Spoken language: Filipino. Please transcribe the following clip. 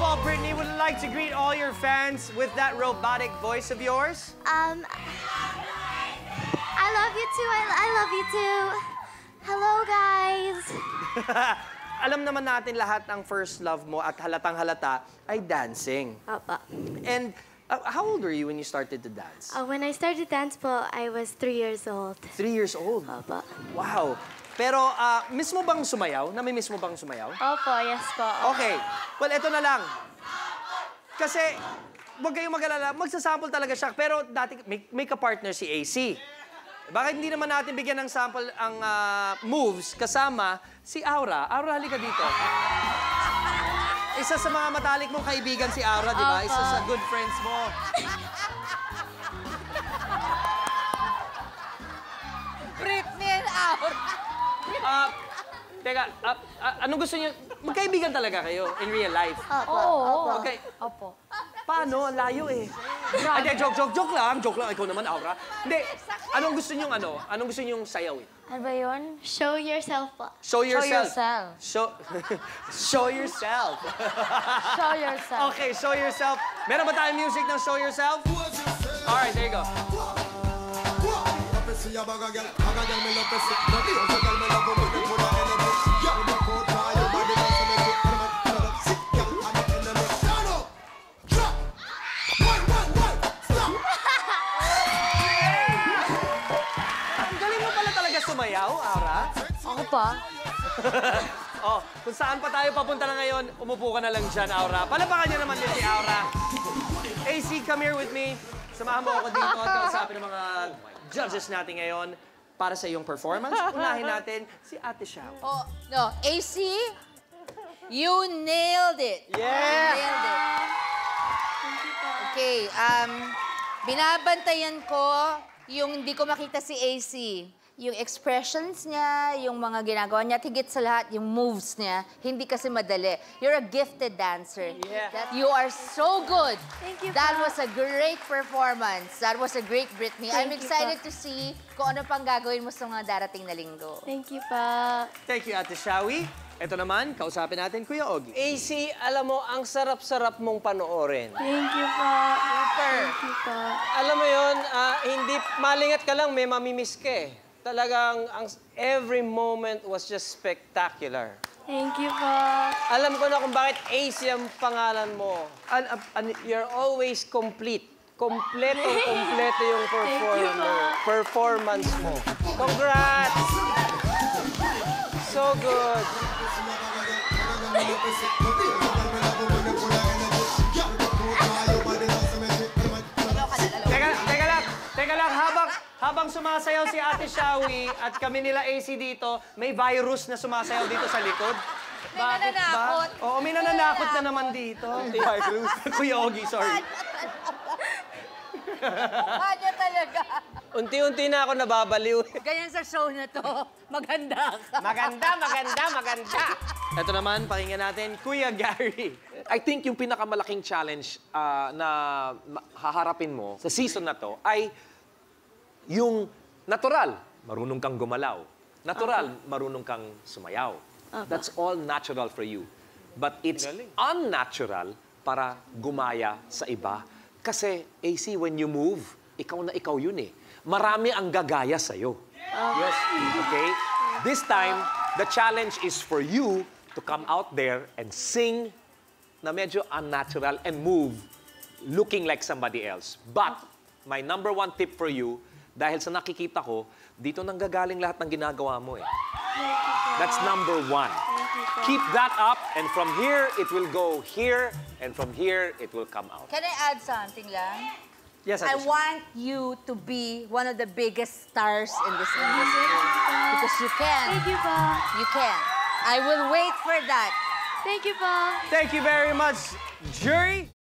all, Brittany, would you like to greet all your fans with that robotic voice of yours? I love you too. I love you too. Hello, guys. Alam naman natin lahat ang first love mo at halatang halata ay dancing. Papa. And how old were you when you started to dance? When I started dance po, I was 3 years old. 3 years old? Papa. Wow. Pero miss mo bang sumayaw? Nami-miss mo bang sumayaw? Opo, yes po. Okay. Well, eto na lang. Kasi, huwag kayong mag-alala, magsasample talaga siya. Pero dati, may ka-partner si AC. Bakit hindi naman natin bigyan ng sample ang moves kasama si Aura? Aura, halika dito. Isa sa mga matalik mong kaibigan si Aura, di ba? Isa sa good friends mo. Britney and Aura. Teka, anong gusto niyo? Magkaibigan talaga kayo in real life? Oo. Okay. Opo. Paano? Layo eh. Hindi, joke lang. Joke lang. Ikaw naman, Aura. Hindi. Anong gusto niyong Anong gusto niyong sayawin? Ano ba yun? Show yourself po. Show yourself. Show yourself. Show yourself. Show yourself. Okay, show yourself. Meron ba tayong music ng show yourself? Alright, there you go. Sumayaw, Aura? Ako pa? Oh, kung saan pa tayo papunta na ngayon, umupo ka na lang dyan, Aura. Palapakan niyo naman din si Aura. AC, come here with me. Samahan mo ako dito at kausapin ng mga judges natin ngayon para sa iyong performance. Unahin natin si Ate Xiao. Oh, no. AC, you nailed it. Yeah! You nailed it. Okay, binabantayan ko yung hindi ko makita si AC. Yung expressions niya, yung mga ginagawa niya, at higit sa lahat, yung moves niya, hindi kasi madali. You're a gifted dancer. Yeah. You are so good. Thank you, That Pa. was a great performance. That was a great Britney. I'm Thank you, excited Pa. to see kung ano pang gagawin mo sa mga darating na linggo. Thank you pa. Thank you, Ate Xiaowi. Ito naman, kausapin natin, Kuya Ogie. AC, alam mo, ang sarap-sarap mong panoorin. Thank you pa. Super. Thank you pa. Alam mo yun, hindi, malingat ka lang, may mamimiss ka eh. Talagang, every moment was just spectacular. Thank you pa. Alam ko na kung bakit AC ang pangalan mo. You're always complete. Kompleto yung performance mo. Congrats! So good. Teka lang, habang sumasayaw si Ate Xiaowi at kami nila AC dito, may virus na sumasayaw dito sa likod. May nananakot. Oo, may nananakot na naman dito. Virus. Kuya Ogie, sorry. Mukha niya talaga. Unti-unti na ako nababaliw. Ganyan sa show na to. Maganda ka. Maganda. Ito naman, pakinggan natin, Kuya Gary. I think yung pinakamalaking challenge na haharapin mo sa season na to ay yung natural, marunong kang gumalaw. Natural, marunong kang sumayaw. That's all natural for you. But it's unnatural para gumaya sa iba. Kasi, AC, when you move, ikaw na ikaw yun eh. Marami ang gagaya sa'yo. Yes. Okay? This time, the challenge is for you to come out there and sing na medyo unnatural and move looking like somebody else. But, my number one tip for you, dahil sa nakikita ko, dito nanggagaling lahat ng ginagawa mo eh. That's number one. Keep that up, and from here, it will go here, and from here, it will come out. Can I add something lang? Yes, I Ate Xiaowi. want you to be one of the biggest stars in this industry. Because you can. Thank you pa. You can. I will wait for that. Thank you pa. Thank you very much, jury.